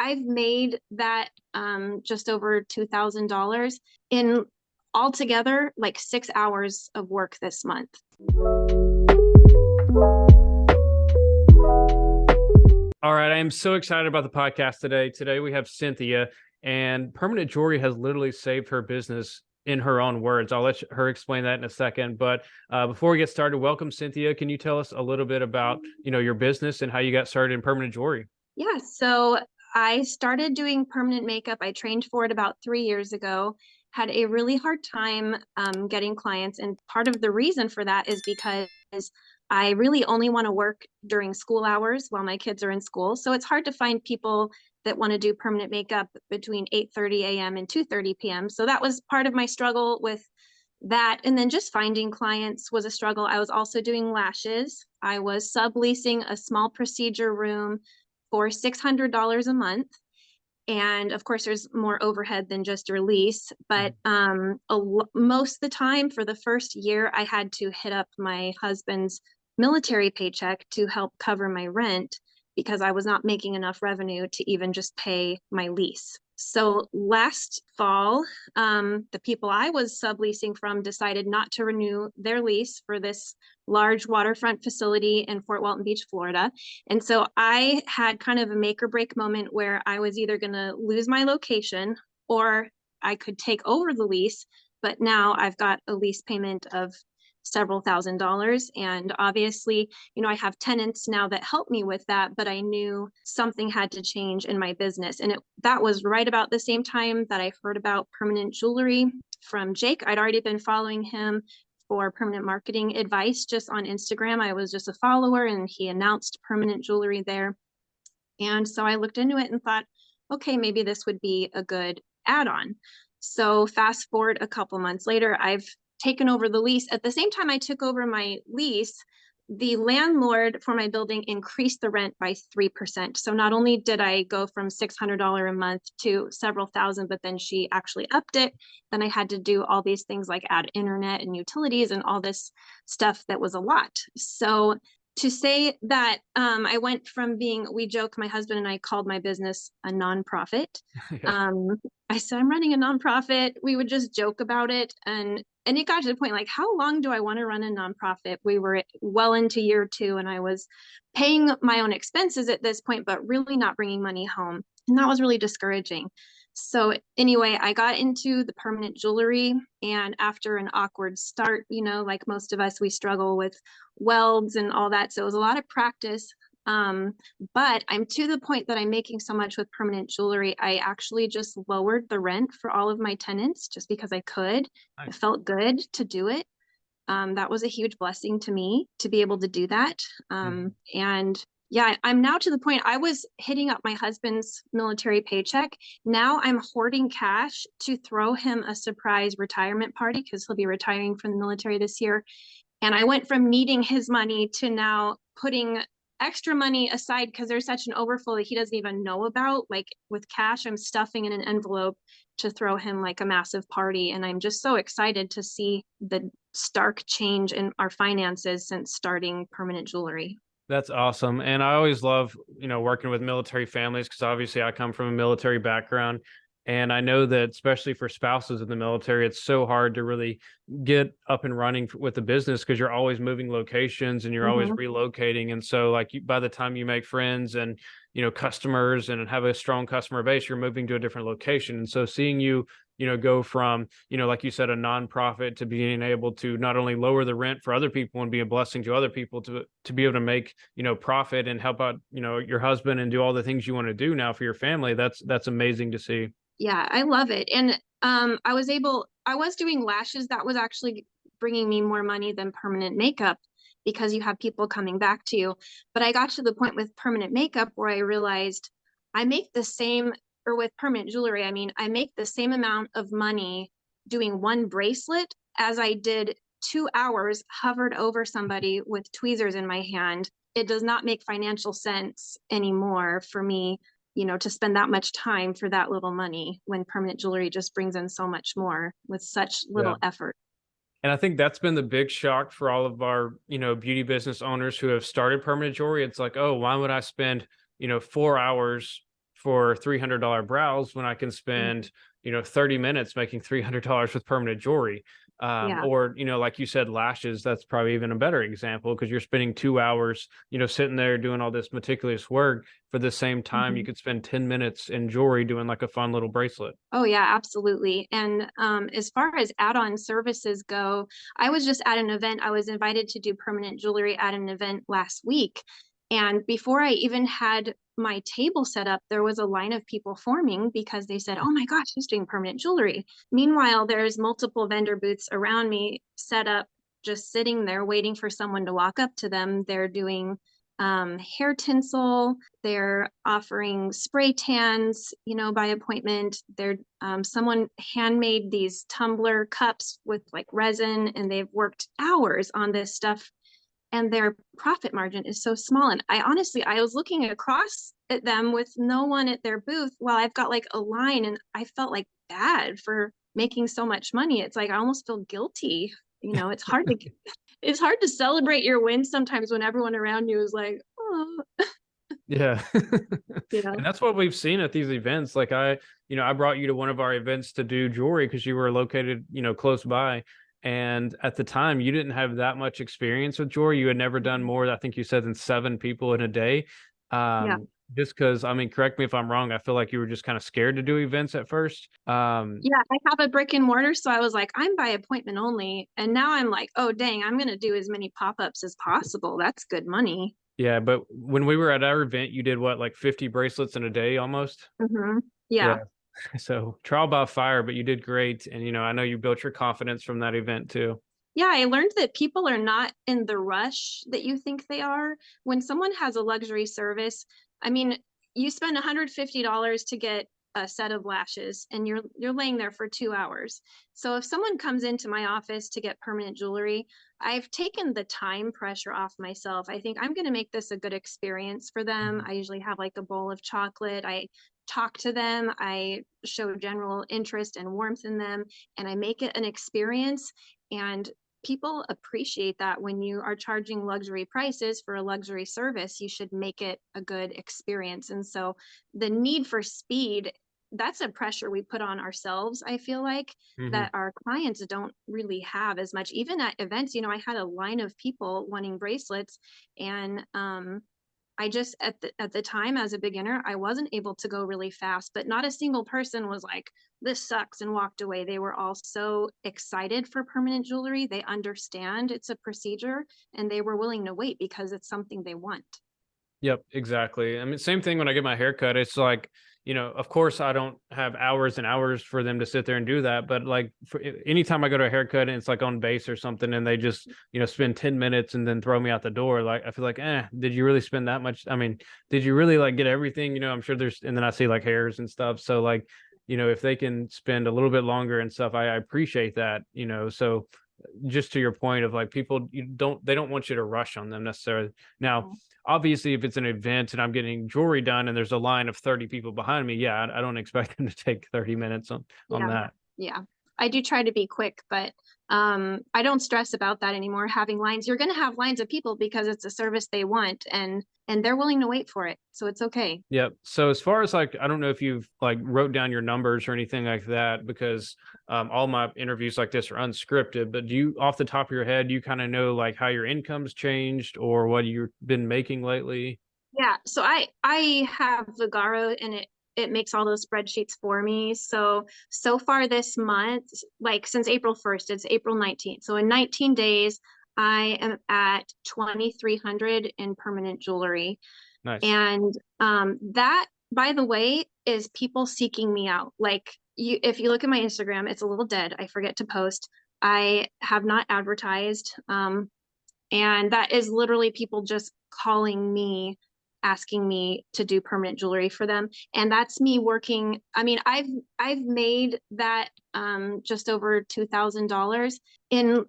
I've made that just over $2,000 in altogether like 6 hours of work this month. All right, I am so excited about the podcast today. Today we have Cynthia, and permanent jewelry has literally saved her business in her own words. I'll let her explain that in a second. But before we get started, welcome, Cynthia. Can you tell us a little bit about your business and how you got started in permanent jewelry? Yeah, so I started doing permanent makeup. I trained for it about 3 years ago. Had a really hard time getting clients, and part of the reason for that is because I really only want to work during school hours while my kids are in school. So it's hard to find people that want to do permanent makeup between 8:30 a.m. and 2:30 p.m. So that was part of my struggle with that. And then just finding clients was a struggle. I was also doing lashes. I was subleasing a small procedure room for $600 a month. And of course, there's more overhead than just your lease. But most of the time for the first year, I had to hit up my husband's military paycheck to help cover my rent because I was not making enough revenue to even just pay my lease. So last fall, the people I was subleasing from decided not to renew their lease for this large waterfront facility in Fort Walton Beach, Florida. And so I had kind of a make or break moment where I was either going to lose my location or I could take over the lease. But now I've got a lease payment of several $1,000s. And obviously, I have tenants now that help me with that, but I knew something had to change in my business. And that was right about the same time that I heard about permanent jewelry from Jake. I'd already been following him for permanent marketing advice just on Instagram. I was just a follower and he announced permanent jewelry there. And so I looked into it and thought, okay, maybe this would be a good add-on. So fast forward a couple months later, I've taken over the lease. At the same time I took over my lease, the landlord for my building increased the rent by 3%. So not only did I go from $600 a month to several thousand, but then she actually upped it. Then I had to do all these things like add internet and utilities and all this stuff that was a lot. So to say that I went from we joke, my husband and I called my business a nonprofit. Yeah. I said, I'm running a nonprofit. We would just joke about it. And it got to the point like, how long do I want to run a nonprofit? We were well into year 2 and I was paying my own expenses at this point, but really not bringing money home. And that was really discouraging. So anyway, I got into the permanent jewelry, and after an awkward start, like most of us, we struggle with welds and all that. So it was a lot of practice. But I'm to the point that I'm making so much with permanent jewelry. I actually just lowered the rent for all of my tenants just because I could. Nice. It felt good to do it. That was a huge blessing to me to be able to do that. And yeah, I'm now to the point I was hitting up my husband's military paycheck. Now I'm hoarding cash to throw him a surprise retirement party because he'll be retiring from the military this year. And I went from needing his money to now putting extra money aside because there's such an overflow that he doesn't even know about. Like with cash, I'm stuffing in an envelope to throw him like a massive party. And I'm just so excited to see the stark change in our finances since starting permanent jewelry. That's awesome. And I always love, working with military families because obviously I come from a military background. And I know that especially for spouses in the military, it's so hard to really get up and running with the business because you're always moving locations and you're always relocating. And so like by the time you make friends and, customers and have a strong customer base, you're moving to a different location. And so seeing you, go from, like you said, a nonprofit to being able to not only lower the rent for other people and be a blessing to other people to be able to make, profit and help out, your husband and do all the things you want to do now for your family. That's amazing to see. Yeah, I love it. And I was doing lashes. That was actually bringing me more money than permanent makeup because you have people coming back to you. But I got to the point with permanent makeup where I realized I make the same, or with permanent jewelry, I mean, I make the same amount of money doing one bracelet as I did 2 hours hovered over somebody with tweezers in my hand. It does not make financial sense anymore for me to spend that much time for that little money when permanent jewelry just brings in so much more with such little effort. And I think that's been the big shock for all of our, beauty business owners who have started permanent jewelry. It's like, oh, why would I spend, 4 hours for $300 brows when I can spend, 30 minutes making $300 with permanent jewelry. Yeah. Or, like you said, lashes, that's probably even a better example because you're spending 2 hours, sitting there doing all this meticulous work. For the same time, you Mhm. could spend 10 minutes in jewelry doing like a fun little bracelet. Oh yeah, absolutely. And as far as add-on services go, I was just at an event. I was invited to do permanent jewelry at an event last week. And before I even had my table set up, there was a line of people forming because they said, "Oh my gosh, she's doing permanent jewelry." Meanwhile, there's multiple vendor booths around me set up, just sitting there waiting for someone to walk up to them. They're doing hair tinsel. They're offering spray tans, by appointment. They're someone handmade these tumbler cups with like resin, and they've worked hours on this stuff, and their profit margin is so small. And I was looking across at them with no one at their booth while I've got like a line, and I felt like bad for making so much money. It's like I almost feel guilty. It's hard to celebrate your wins sometimes when everyone around you is like, oh, Yeah. you know. And that's what we've seen at these events. Like I brought you to one of our events to do jewelry because you were located, close by. And at the time, you didn't have that much experience with jewelry. You had never done more, I think you said, than 7 people in a day. Yeah. Just because, I mean, correct me if I'm wrong. I feel like you were just kind of scared to do events at first. Yeah, I have a brick and mortar, so I was like, I'm by appointment only. And now I'm like, oh, dang, I'm going to do as many pop-ups as possible. That's good money. Yeah, but when we were at our event, you did what, like 50 bracelets in a day almost? Yeah. Yeah. So trial by fire, but you did great. And, I know you built your confidence from that event too. Yeah, I learned that people are not in the rush that you think they are. When someone has a luxury service, I mean, you spend $150 to get a set of lashes and you're laying there for 2 hours. So if someone comes into my office to get permanent jewelry, I've taken the time pressure off myself. I think I'm going to make this a good experience for them. Mhm. I usually have like a bowl of chocolate. I talk to them. I show general interest and warmth in them, and I make it an experience. And people appreciate that. When you are charging luxury prices for a luxury service, you should make it a good experience. And so the need for speed, that's a pressure we put on ourselves, I feel like, Mhm. that our clients don't really have as much. Even at events, I had a line of people wanting bracelets, and I just at the time, as a beginner, I wasn't able to go really fast, but not a single person was like, this sucks, and walked away. They were all so excited for permanent jewelry. They understand it's a procedure, and they were willing to wait because it's something they want. Yep, exactly. I mean, same thing when I get my hair cut. It's like, of course I don't have hours and hours for them to sit there and do that. But like anytime I go to a haircut and it's like on base or something and they just, spend 10 minutes and then throw me out the door, like I feel like, did you really spend that much? I mean, did you really like get everything? I'm sure and then I see like hairs and stuff. So like, if they can spend a little bit longer and stuff, I appreciate that, so just to your point of like people they don't want you to rush on them necessarily. Now, obviously, if it's an event and I'm getting jewelry done and there's a line of 30 people behind me, yeah, I don't expect them to take 30 minutes on Yeah. that. Yeah. I do try to be quick, but I don't stress about that anymore. Having lines, you're going to have lines of people because it's a service they want, and they're willing to wait for it. So it's okay. Yep. So as far as like, I don't know if you've like wrote down your numbers or anything like that, because all my interviews like this are unscripted. But do you, off the top of your head, you kind of know like how your income's changed or what you've been making lately? Yeah, so I have Vagaro, and it makes all those spreadsheets for me. So far this month, like since April 1st, it's April 19th. So in 19 days, I am at 2,300 in permanent jewelry. Nice. And that, by the way, is people seeking me out. Like, if you look at my Instagram, it's a little dead. I forget to post. I have not advertised. And that is literally people just calling me, asking me to do permanent jewelry for them. And that's me working. I mean, I've made that just over $2,000 in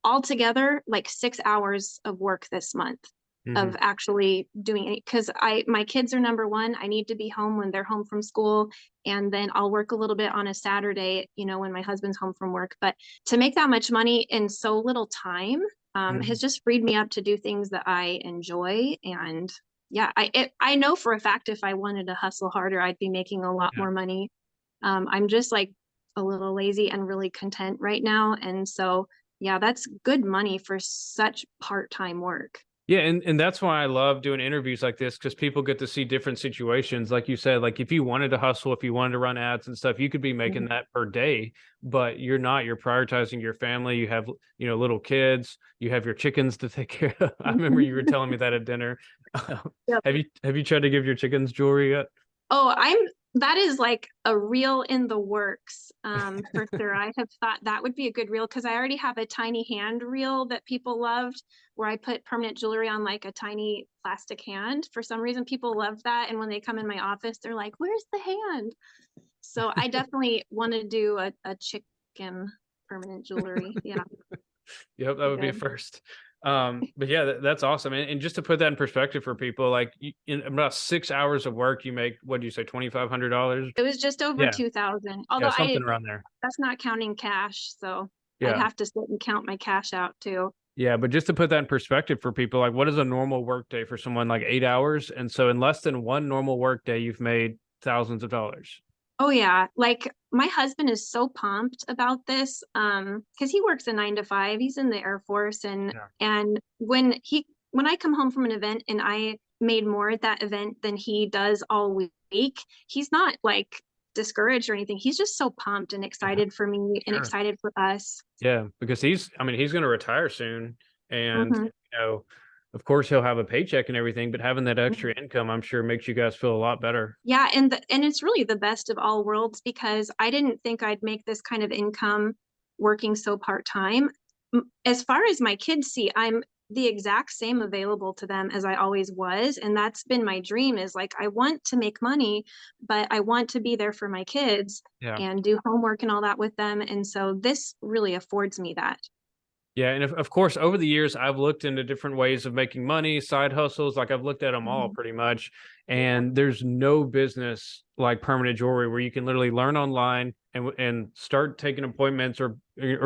altogether like 6 hours of work this month Hmm. of actually doing it, because I my kids are number one. I need to be home when they're home from school, and then I'll work a little bit on a Saturday, when my husband's home from work. But to make that much money in so little time has Hmm. just freed me up to do things that I enjoy. And yeah, I know for a fact if I wanted to hustle harder, I'd be making a lot Yeah. more money. I'm just like a little lazy and really content right now. And so, yeah, that's good money for such part-time work. Yeah, and that's why I love doing interviews like this because people get to see different situations. Like you said, like if you wanted to hustle, if you wanted to run ads and stuff, you could be making Mhm. that per day, but you're not. You're prioritizing your family. You have, little kids. You have your chickens to take care of. I remember you were telling me that at dinner. Yep. Have you tried to give your chickens jewelry yet? Oh, that is like a reel in the works, for sure. I have thought that would be a good reel because I already have a tiny hand reel that people loved where I put permanent jewelry on like a tiny plastic hand. For some reason, people love that. And when they come in my office, they're like, where's the hand? So I definitely want to do a chicken permanent jewelry. Yeah, Yep, that be would be a good. first. But yeah, that's awesome. And just to put that in perspective for people, like in about 6 hours of work, you make, what do you say, $2,500? It was just over Yeah, 2000, yeah, although something around there. that's not counting cash. So I'd Yeah, have to sit and count my cash out too. yeah. But just to put that in perspective for people, like what is a normal work day for someone? Like 8 hours, and so in less than one normal work day, you've made thousands of dollars. Oh yeah, like my husband is so pumped about this because he works a 9 to 5. He's in the Air Force Yeah, and when I come home from an event and I made more at that event than he does all week, he's not like discouraged or anything. He's just so pumped and yeah, excited for me and sure. excited for us. Yeah, because I mean, he's going to retire soon, and Mhm. you know, of course, he'll have a paycheck and everything, but having that extra income, I'm sure, makes you guys feel a lot better. Yeah, and it's really the best of all worlds because I didn't think I'd make this kind of income working so part-time. As far as my kids see, I'm the exact same available to them as I always was, and that's been my dream is like I want to make money, but I want to be there for my kids Yeah. and do homework and all that with them, and so this really affords me that. Yeah, and of course, over the years, I've looked into different ways of making money, side hustles. Like I've looked at them all Mhm. pretty much, Yeah. and there's no business like permanent jewelry where you can literally learn online and start taking appointments or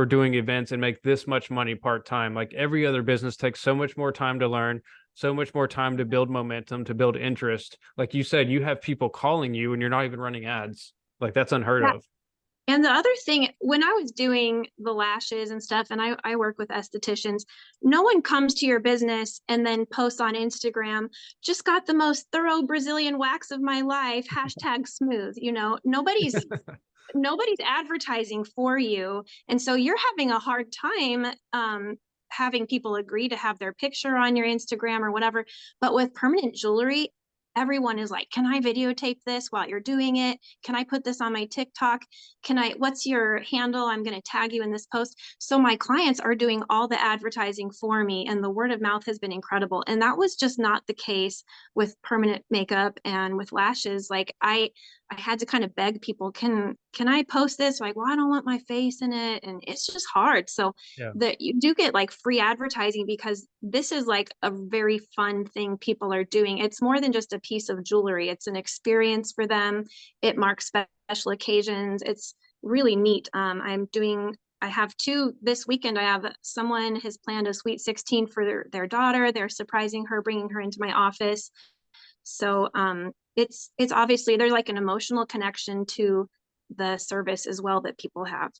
doing events and make this much money part time. Like every other business takes so much more time to learn, so much more time to build momentum, to build interest. Like you said, you have people calling you and you're not even running ads. Like that's unheard Yeah. of. And the other thing, when I was doing the lashes and stuff, and I work with estheticians, no one comes to your business and then posts on Instagram, just got the most thorough Brazilian wax of my life, hashtag smooth. Nobody's advertising for you. And so you're having a hard time having people agree to have their picture on your Instagram or whatever. But with permanent jewelry, everyone is like, can I videotape this while you're doing it? Can I put this on my TikTok? What's your handle? I'm going to tag you in this post. So my clients are doing all the advertising for me, and the word of mouth has been incredible. And that was just not the case with permanent makeup and with lashes. Like I had to kind of beg people, can I post this? Like, well, I don't want my face in it. And it's just hard. So Yeah. that you do get like free advertising because this is like a very fun thing people are doing. It's more than just a piece of jewelry. It's an experience for them. It marks special occasions. It's really neat. I have two this weekend. I have someone has planned a sweet 16 for their daughter. They're surprising her, bringing her into my office. So it's obviously there's like an emotional connection to the service as well that people have.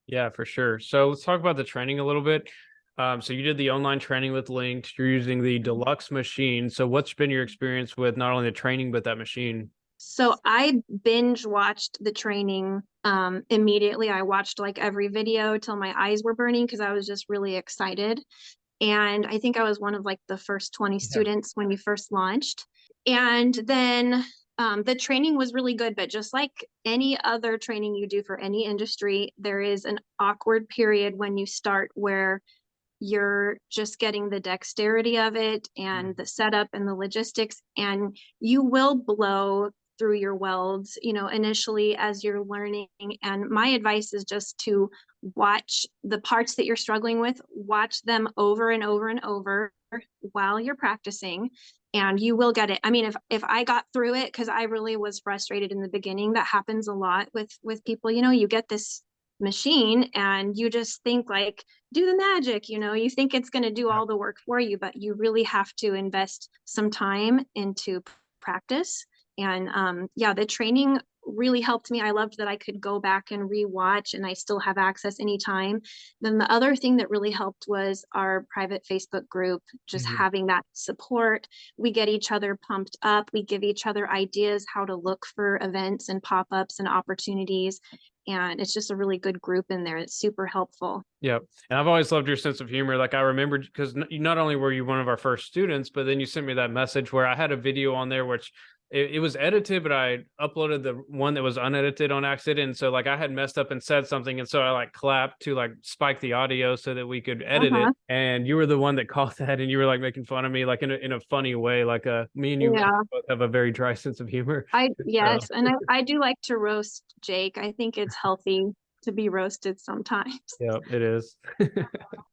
Yeah, for sure. So let's talk about the training a little bit. So you did the online training with Linked. You're using the deluxe machine. So what's been your experience with not only the training but that machine? So I binge watched the training immediately. I watched like every video till my eyes were burning because I was just really excited. And I think I was one of like the first 20 Yeah. students when we first launched. And then the training was really good, but just like any other training you do for any industry, there is an awkward period when you start where you're just getting the dexterity of it and Mm. the setup and the logistics, and you will blow through your welds, initially as you're learning. And my advice is just to watch the parts that you're struggling with, watch them over and over and over while you're practicing, and you will get it. I mean, if I got through it, because I really was frustrated in the beginning, that happens a lot with people. You get this machine, and you just think like, do the magic, you think it's going to do Yeah. all the work for you, but you really have to invest some time into practice. And yeah, the training really helped me. I loved that I could go back and rewatch, and I still have access anytime. Then the other thing that really helped was our private Facebook group, just Mhm. having that support. We get each other pumped up. We give each other ideas how to look for events and pop-ups and opportunities. And it's just a really good group in there. It's super helpful. Yep. And I've always loved your sense of humor. Like I remember because not only were you one of our first students, but then you sent me that message where I had a video on there, which it was edited, but I uploaded the one that was unedited on accident. And so like I had messed up and said something. And so I like clapped to like spike the audio so that we could edit it. Uh-huh. And you were the one that caught that, and you were like making fun of me like in a funny way. Like me and you Yeah. both have a very dry sense of humor. So Yes, and I do like to roast Jake. I think it's healthy to be roasted sometimes. yeah, it is.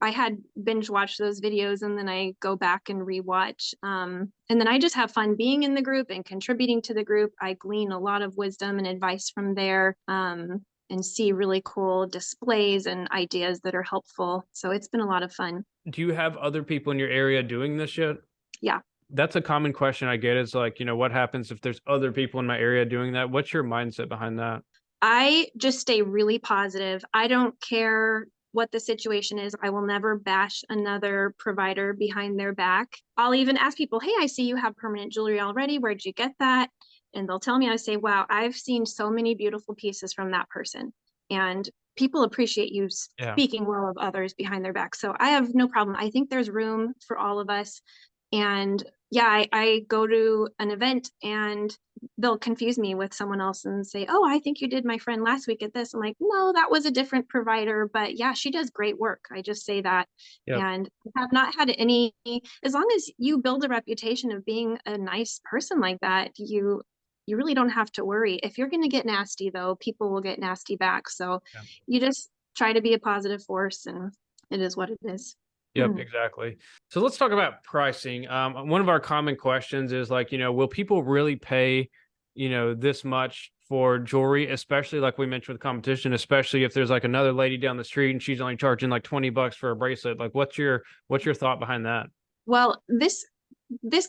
I had binge watched those videos, and then I go back and rewatch. And then I just have fun being in the group and contributing to the group. I glean a lot of wisdom and advice from there, and see really cool displays and ideas that are helpful. So it's been a lot of fun. Do you have other people in your area doing this yet? Yeah. That's a common question I get is like, what happens if there's other people in my area doing that? What's your mindset behind that? I just stay really positive. I don't care what the situation is. I will never bash another provider behind their back. I'll even ask people, hey, I see you have permanent jewelry already. Where'd you get that? And they'll tell me, I say, wow, I've seen so many beautiful pieces from that person. And people appreciate you Yeah. speaking well of others behind their back. So I have no problem. I think there's room for all of us. And yeah, I go to an event and they'll confuse me with someone else and say, oh, I think you did my friend last week at this. I'm like, no, that was a different provider, but yeah, she does great work. I just say that. Yep. And have not had any, as long as you build a reputation of being a nice person like that, you really don't have to worry. If you're going to get nasty though, people will get nasty back. So Yeah. you just try to be a positive force, and it is what it is. Yep, exactly. So let's talk about pricing. One of our common questions is like, will people really pay, this much for jewelry, especially like we mentioned with competition, especially if there's like another lady down the street and she's only charging like $20 for a bracelet. Like what's your thought behind that? Well, this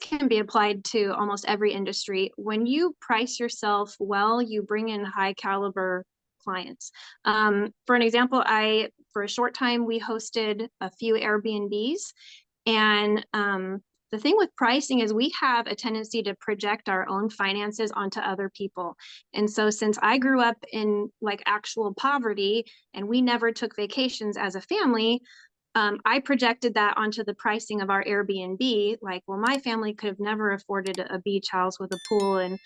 can be applied to almost every industry. When you price yourself well, you bring in high caliber clients. For an example, for a short time, we hosted a few Airbnbs, and the thing with pricing is we have a tendency to project our own finances onto other people. And so since I grew up in like actual poverty and we never took vacations as a family, I projected that onto the pricing of our Airbnb. Like, well, my family could have never afforded a beach house with a pool, and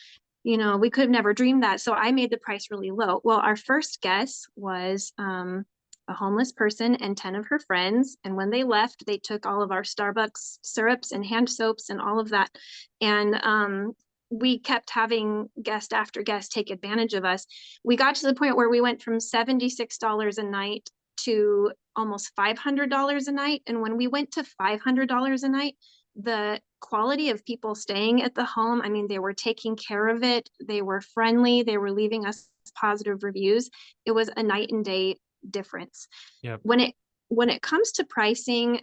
we could have never dreamed that. So I made the price really low. Well, our first guest was a homeless person and 10 of her friends. And when they left, they took all of our Starbucks syrups and hand soaps and all of that. And we kept having guest after guest take advantage of us. We got to the point where we went from $76 a night to almost $500 a night. And when we went to $500 a night, the quality of people staying at the home, I mean, they were taking care of it, they were friendly, they were leaving us positive reviews. It was a night and day difference. Yep. When it comes to pricing,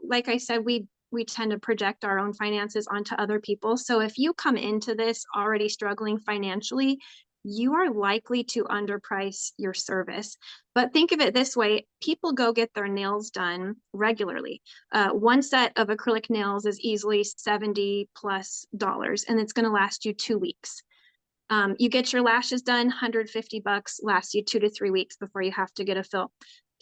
like I said, we tend to project our own finances onto other people. So if you come into this already struggling financially, you are likely to underprice your service. But think of it this way, people go get their nails done regularly. One set of acrylic nails is easily $70+ and it's going to last you 2 weeks. You get your lashes done, $150, lasts you 2 to 3 weeks before you have to get a fill.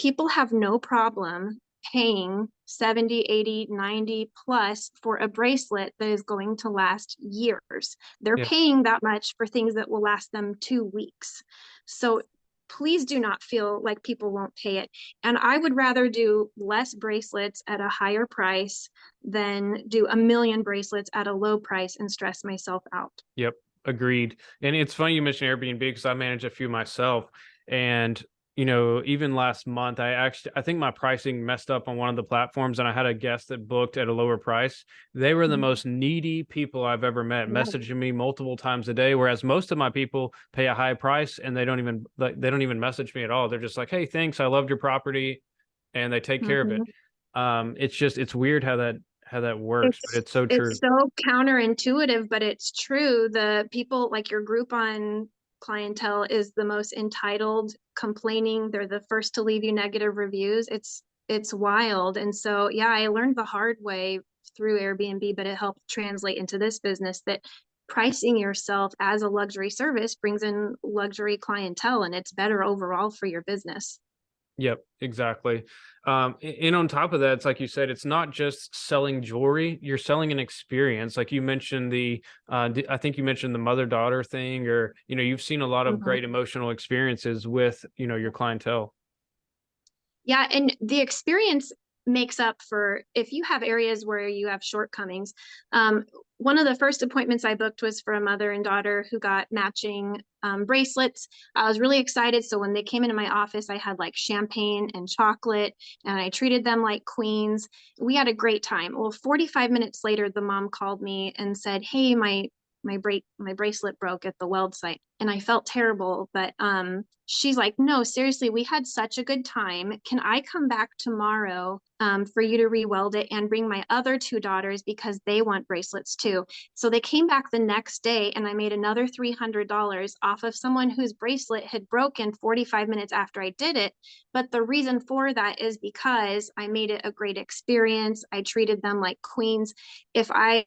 People have no problem paying 70, 80, 90 plus for a bracelet that is going to last years. They're Yep. paying that much for things that will last them 2 weeks. So please do not feel like people won't pay it. And I would rather do less bracelets at a higher price than do a million bracelets at a low price and stress myself out. Yep. Agreed. And it's funny you mentioned Airbnb because I manage a few myself. And even last month, I think my pricing messed up on one of the platforms and I had a guest that booked at a lower price. They were the Mhm. most needy people I've ever met, Yeah. messaging me multiple times a day, whereas most of my people pay a high price and they don't even message me at all. They're just like, "Hey, thanks. I loved your property," and they take care of it. Mhm. It's weird how that works, but It's it's so it's true. so counterintuitive, but it's true. The people like your Groupon clientele is the most entitled, complaining. They're the first to leave you negative reviews. It's wild. And so yeah, I learned the hard way through Airbnb, but it helped translate into this business that pricing yourself as a luxury service brings in luxury clientele and it's better overall for your business. Yep, exactly. And on top of that, it's like you said, it's not just selling jewelry, you're selling an experience. Like you mentioned I think you mentioned the mother-daughter thing, or, you've seen a lot of Mhm. great emotional experiences with, your clientele. Yeah, and the experience makes up for if you have areas where you have shortcomings. Um, One of the first appointments I booked was for a mother and daughter who got matching bracelets. I was really excited. So when they came into my office, I had like champagne and chocolate, and I treated them like queens. We had a great time. Well, 45 minutes later, the mom called me and said, "Hey, my bracelet broke at the weld site," and I felt terrible. But she's like, "No, seriously, we had such a good time. Can I come back tomorrow for you to re-weld it and bring my other two daughters because they want bracelets too?" So they came back the next day, and I made another $300 off of someone whose bracelet had broken 45 minutes after I did it. But the reason for that is because I made it a great experience. I treated them like queens. If I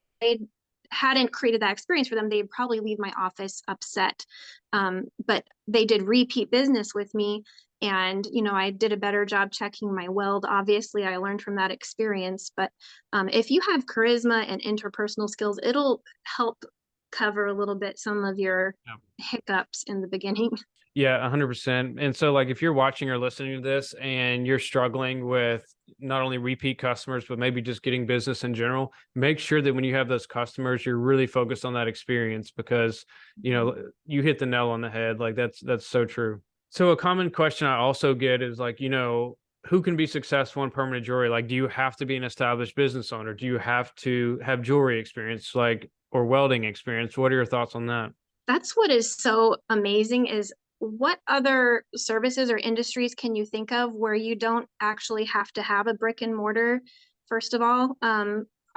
hadn't created that experience for them, they'd probably leave my office upset. But they did repeat business with me. And, I did a better job checking my weld. Obviously, I learned from that experience. But if you have charisma and interpersonal skills, it'll help cover a little bit some of your hiccups in the beginning. Yeah, 100%. And so, like, if you're watching or listening to this and you're struggling with not only repeat customers, but maybe just getting business in general, make sure that when you have those customers, you're really focused on that experience because, you hit the nail on the head. Like, that's so true. So, a common question I also get is like, who can be successful in permanent jewelry? Like, do you have to be an established business owner? Do you have to have jewelry experience, like, or welding experience? What are your thoughts on that? That's what is so amazing is what other services or industries can you think of where you don't actually have to have a brick and mortar, first of all?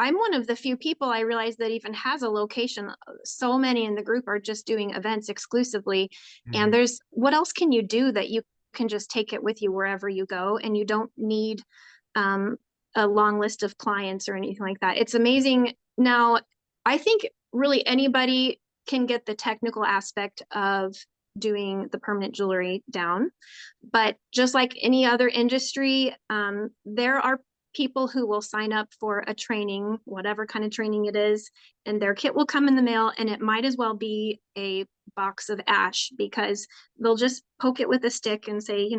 I'm one of the few people I realize that even has a location. So many in the group are just doing events exclusively. And Mhm. there's what else can you do that you can just take it with you wherever you go and you don't need um, a long list of clients or anything like that. It's amazing. Now, I think really anybody can get the technical aspect of doing the permanent jewelry down. But just like any other industry, there are people who will sign up for a training, whatever kind of training it is, and their kit will come in the mail, and it might as well be a box of ash because they'll just poke it with a stick and say,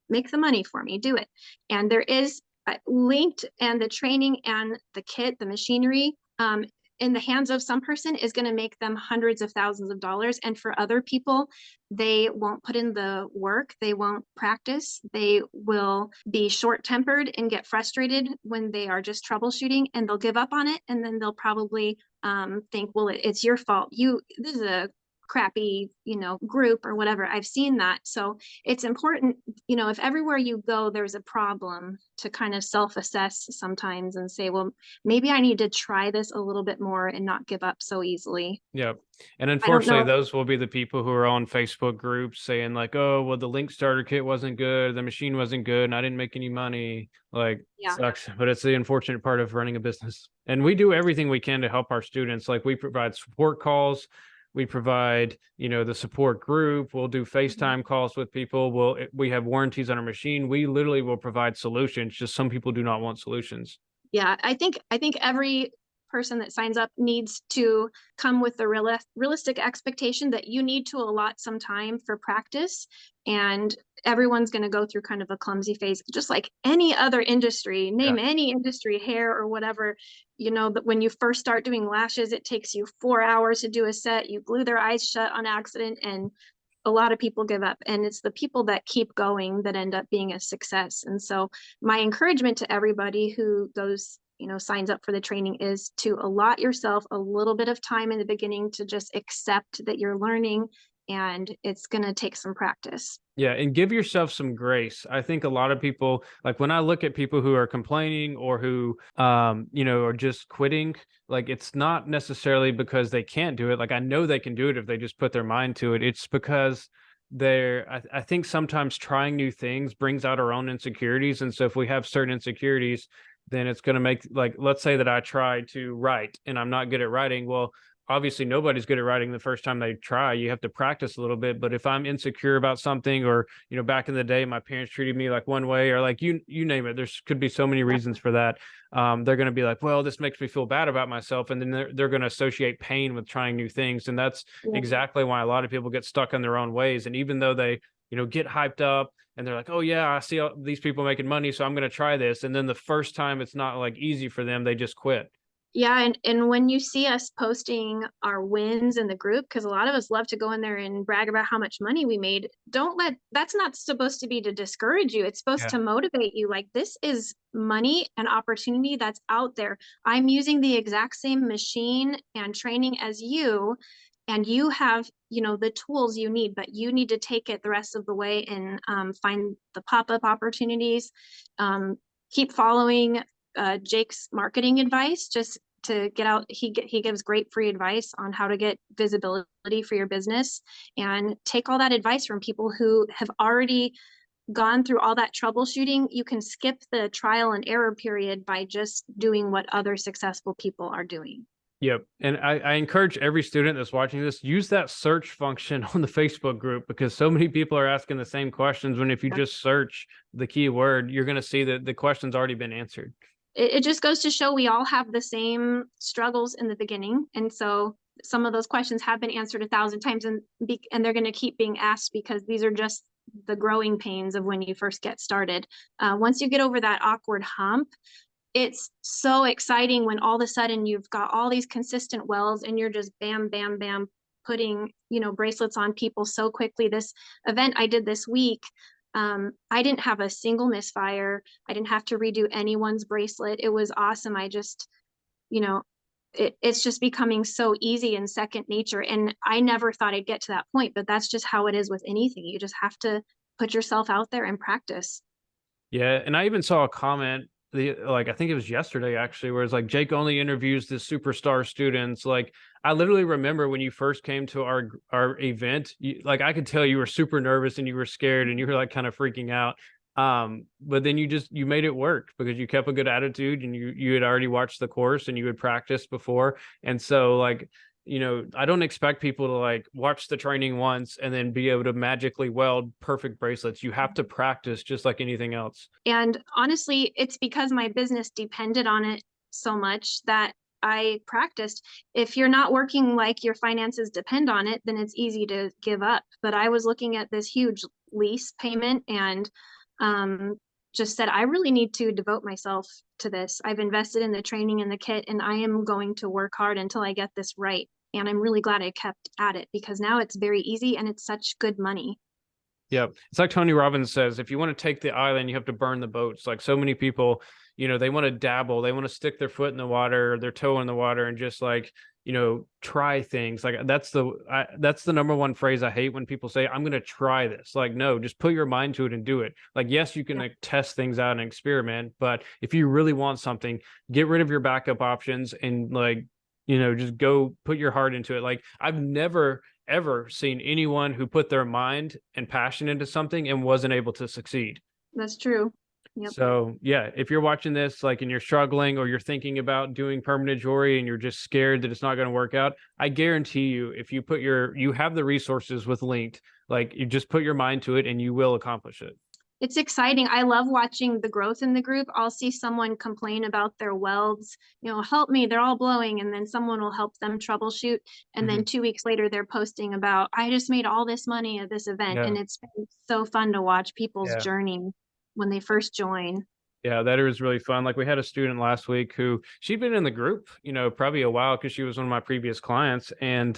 make the money for me, do it. And there is linked, and the training and the kit, the machinery, in the hands of some person is going to make them hundreds of thousands of dollars. And for other people, they won't put in the work, they won't practice, they will be short tempered and get frustrated when they are just troubleshooting, and they'll give up on it. And then they'll probably think, well, it's your fault. This is a crappy, group or whatever. I've seen that. So it's important, if everywhere you go, there's a problem to kind of self assess sometimes and say, well, maybe I need to try this a little bit more and not give up so easily. Yep. And I don't unfortunately, know. those will be the people who are on Facebook groups saying like, "Oh, well, the link starter kit wasn't good, the machine wasn't good, and I didn't make any money." Like, Yeah. sucks, but it's the unfortunate part of running a business. And we do everything we can to help our students. Like, we provide support calls, we provide, the support group. We'll do FaceTime calls with people. We have warranties on our machine. We literally will provide solutions. Just some people do not want solutions. Yeah, I think every person that signs up needs to come with the realistic expectation that you need to allot some time for practice, and everyone's going to go through kind of a clumsy phase just like any other industry. Yeah. Name any industry, hair or whatever. That when you first start doing lashes, it takes you 4 hours to do a set. You glue their eyes shut on accident, and a lot of people give up, and it's the people that keep going that end up being a success. And so my encouragement to everybody who goes, signs up for the training is to allot yourself a little bit of time in the beginning to just accept that you're learning, and it's going to take some practice. Yeah, and give yourself some grace. I think a lot of people, like when I look at people who are complaining or who are just quitting, like it's not necessarily because they can't do it. Like I know they can do it if they just put their mind to it. It's because I think sometimes trying new things brings out our own insecurities. And so if we have certain insecurities, then it's going to make, like, let's say that I try to write and I'm not good at writing. Well, obviously nobody's good at writing the first time they try. You have to practice a little bit. But if I'm insecure about something, or back in the day my parents treated me like one way, or like you name it, there could be so many reasons for that. They're going to be like, well, this makes me feel bad about myself, and then they're going to associate pain with trying new things. And that's Yeah. exactly why a lot of people get stuck in their own ways. And even though they get hyped up and they're like, oh yeah, I see all these people making money, so I'm going to try this, and then the first time it's not like easy for them, they just quit. Yeah, and when you see us posting our wins in the group, because a lot of us love to go in there and brag about how much money we made, that's not supposed to be to discourage you. It's supposed Yeah. to motivate you. Like, this is money and opportunity that's out there. I'm using the exact same machine and training as you, and you have, the tools you need, but you need to take it the rest of the way and find the pop-up opportunities. Keep following Jake's marketing advice, just to get out. He gives great free advice on how to get visibility for your business, and take all that advice from people who have already gone through all that troubleshooting. You can skip the trial and error period by just doing what other successful people are doing. Yep. And I encourage every student that's watching this, use that search function on the Facebook group, because so many people are asking the same questions. When if you just search the keyword, you're going to see that the question's already been answered. It just goes to show we all have the same struggles in the beginning. And so some of those questions have been answered 1,000 times, and they're going to keep being asked, because these are just the growing pains of when you first get started. Once you get over that awkward hump, it's so exciting when all of a sudden you've got all these consistent wells, and you're just bam, bam, bam, putting, bracelets on people so quickly. This event I did this week, I didn't have a single misfire. I didn't have to redo anyone's bracelet. It was awesome. I just, you know, it's just becoming so easy and second nature. And I never thought I'd get to that point, but that's just how it is with anything. You just have to put yourself out there and practice. Yeah. And I even saw a comment, I think it was yesterday actually, where it's like, Jake only interviews the superstar students. Like, I literally remember when you first came to our event, like I could tell you were super nervous and you were scared and you were like kind of freaking out. But then you made it work, because you kept a good attitude, and you had already watched the course and you had practiced before. And so, like, I don't expect people to like watch the training once and then be able to magically weld perfect bracelets. You have to practice just like anything else. And honestly, it's because my business depended on it so much that I practiced. If you're not working like your finances depend on it, then it's easy to give up. But I was looking at this huge lease payment, and just said, I really need to devote myself to this. I've invested in the training and the kit, and I am going to work hard until I get this right. And I'm really glad I kept at it, because now it's very easy and it's such good money. Yeah. It's like Tony Robbins says, if you want to take the island, you have to burn the boats. Like, so many people, they want to dabble, they want to stick their foot in the water or their toe in the water and just like, try things. Like, that's the number one phrase I hate, when people say, I'm going to try this. Like, no, just put your mind to it and do it. Like, yes, you can like test things out and experiment, but if you really want something, get rid of your backup options and like, just go put your heart into it. Like, I've never ever seen anyone who put their mind and passion into something and wasn't able to succeed. That's true. Yep. So yeah, if you're watching this, like, and you're struggling or you're thinking about doing permanent jewelry and you're just scared that it's not going to work out, I guarantee you, if you you have the resources with Linked, like, you just put your mind to it and you will accomplish it. It's exciting. I love watching the growth in the group. I'll see someone complain about their welds, help me, they're all blowing. And then someone will help them troubleshoot. And then 2 weeks later, they're posting about, I just made all this money at this event. Yeah. And it's been so fun to watch people's Yeah. journey when they first join. Yeah, that was really fun. Like we had a student last week who she'd been in the group, probably a while because she was one of my previous clients. And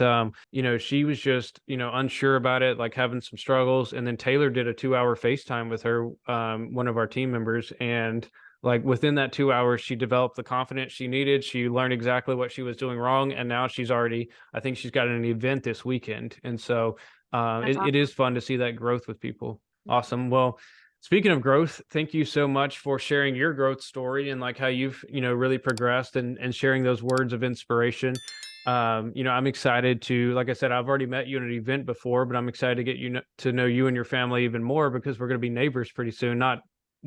she was just, unsure about it, like having some struggles. And then Taylor did a 2-hour FaceTime with her, one of our team members. And like within that 2 hours, she developed the confidence she needed. She learned exactly what she was doing wrong. And now I think she's got an event this weekend. And so That's it is fun to see that growth with people. Awesome. Well, speaking of growth, thank you so much for sharing your growth story and like how you've, really progressed and sharing those words of inspiration. I'm excited to, like I said, I've already met you at an event before, but I'm excited to get to know you and your family even more because we're going to be neighbors pretty soon. Not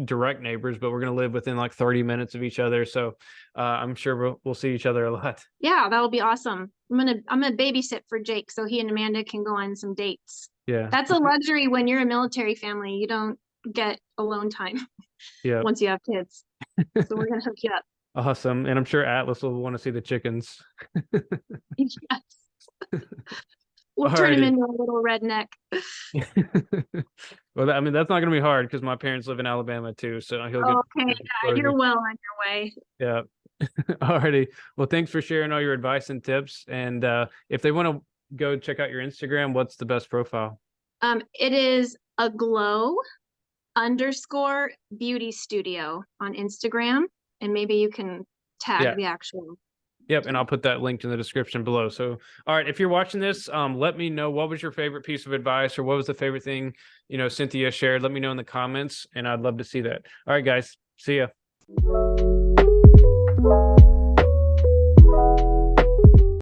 direct neighbors, but we're going to live within like 30 minutes of each other. So I'm sure we'll see each other a lot. Yeah, that'll be awesome. I'm gonna babysit for Jake so he and Amanda can go on some dates. Yeah. That's a luxury when you're a military family. You don't get alone time Yeah. once you have kids. So we're gonna hook you up. Awesome. And I'm sure Atlas will want to see the chickens. Yes. We'll turn him Alrighty. into a little redneck. Well, I mean, that's not going to be hard because my parents live in Alabama too. So he'll get Okay, yeah, exposure. you're well on your way. Yeah. Alrighty. Well, thanks for sharing all your advice and tips. And if they want to go check out your Instagram, what's the best profile? It is a glow underscore beauty studio on Instagram, and maybe you can Yeah. tag the actual. Yep, and I'll put that link in the description below. So, all right, if you're watching this, let me know what was your favorite piece of advice or what was the favorite thing, Cynthia shared. Let me know in the comments, and I'd love to see that. All right, guys, see ya.